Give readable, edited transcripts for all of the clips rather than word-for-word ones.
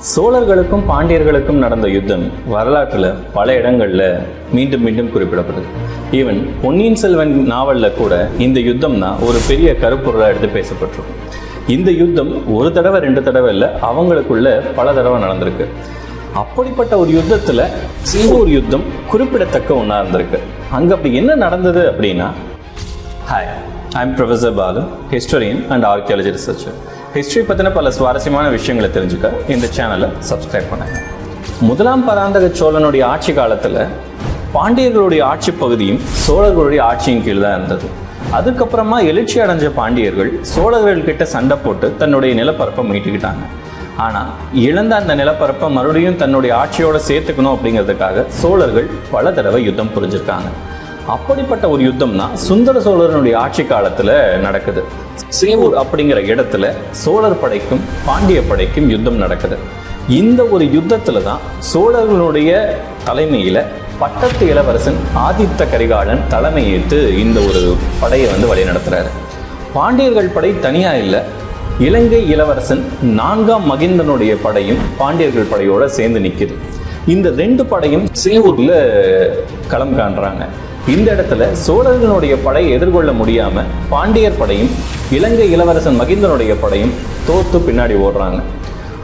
சோழர்களுக்கும் பாண்டியர்களுக்கும் நடந்த யுத்தம் வரலாற்றில் பல இடங்களில் மீண்டும் மீண்டும் குறிப்பிடப்படுது. ஈவன் பொன்னியின் செல்வன் நாவலில் கூட இந்த யுத்தம் தான் ஒரு பெரிய கருப்பொருளாக எடுத்து பேசப்பட்டிருக்கும். இந்த யுத்தம் ஒரு தடவை ரெண்டு தடவை இல்லை, அவங்களுக்குள்ள பல தடவை நடந்திருக்கு. அப்படிப்பட்ட ஒரு யுத்தத்தில் சீவூர் யுத்தம் குறிப்பிடத்தக்க ஒன்றா இருந்திருக்கு. அங்கே அப்படி என்ன நடந்தது அப்படின்னா, hi, I'm professor Balu, historian and archaeology researcher. History பற்றின பல சுவாரஸ்யமான விஷயங்களை தெரிஞ்சுக்க இந்த சேனலை சப்ஸ்கிரைப் பண்ணுங்க. முதலாம் பராந்தக சோழனுடைய ஆட்சி காலத்தில் பாண்டியர்களுடைய ஆட்சி பகுதியும் சோழர்களுடைய ஆட்சியின் கீழ் தான் இருந்தது. அதுக்கப்புறமா எழுச்சி அடைஞ்ச பாண்டியர்கள் சோழர்கள்கிட்ட சண்டை போட்டு தன்னுடைய நிலப்பரப்பை மீட்டுக்கிட்டாங்க. ஆனால் இழந்த அந்த நிலப்பரப்பை மறுபடியும் தன்னுடைய ஆட்சியோட சேர்த்துக்கணும் அப்படிங்கிறதுக்காக சோழர்கள் பல தடவை யுத்தம் புரிஞ்சிருக்காங்க. அப்படிப்பட்ட ஒரு யுத்தம் தான் சுந்தர சோழனுடைய ஆட்சி காலத்தில் நடக்குது. சேவூர் அப்படிங்கிற இடத்துல சோழர் படைக்கும் பாண்டிய படைக்கும் யுத்தம் நடக்குது. இந்த ஒரு யுத்தத்துல தான் சோழர்களுடைய தலைமையில பட்டத்து இளவரசன் ஆதித்த கரிகாலன் தலைமையேற்று இந்த ஒரு படையை வழி நடத்துறாரு. பாண்டியர்கள் படை தனியா இல்லை, இலங்கை இளவரசன் 4ஆம் மகிந்தனுடைய படையும் பாண்டியர்கள் படையோட சேர்ந்து நிற்குது. இந்த ரெண்டு படையும் சேவூர்ல களம் காண்றாங்க. இந்த இடத்துல சோழர்களுடைய படையை எதிர்கொள்ள முடியாம பாண்டியர் படையும் இலங்கை இளவரசன் மகிந்தனுடைய படையும் தோத்து பின்னாடி ஓடுறாங்க.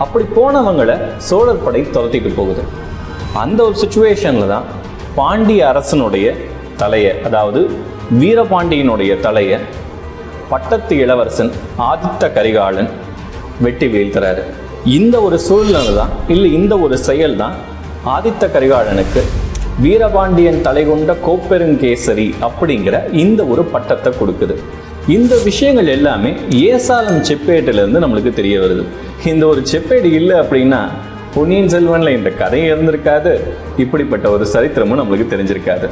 அப்படி போனவங்களை சோழர் படை துரத்திட்டு போகுது. அந்த ஒரு சுச்சுவேஷன்ல தான் பாண்டிய அரசனுடைய தலையை, அதாவது வீரபாண்டியனுடைய தலையை பட்டத்து இளவரசன் ஆதித்த கரிகாலன் வெட்டி வீழ்த்துறாரு. இந்த ஒரு சூழ்நிலை தான் இல்லை, இந்த ஒரு செயல் தான் ஆதித்த கரிகாலனுக்கு வீரபாண்டியன் தலை கொண்ட கோப்பெருங்கேசரி அப்படிங்கிற இந்த ஒரு பட்டத்தை கொடுக்குது. இந்த விஷயங்கள் எல்லாமே ஏசாலம் செப்பேட்டிலிருந்து நம்மளுக்கு தெரிய வருது. இந்த ஒரு செப்பேடு இல்லை அப்படின்னா பொன்னியின் செல்வன்ல இந்த கதையும் இருந்திருக்காது, இப்படிப்பட்ட ஒரு சரித்திரமும் நம்மளுக்கு தெரிஞ்சிருக்காது.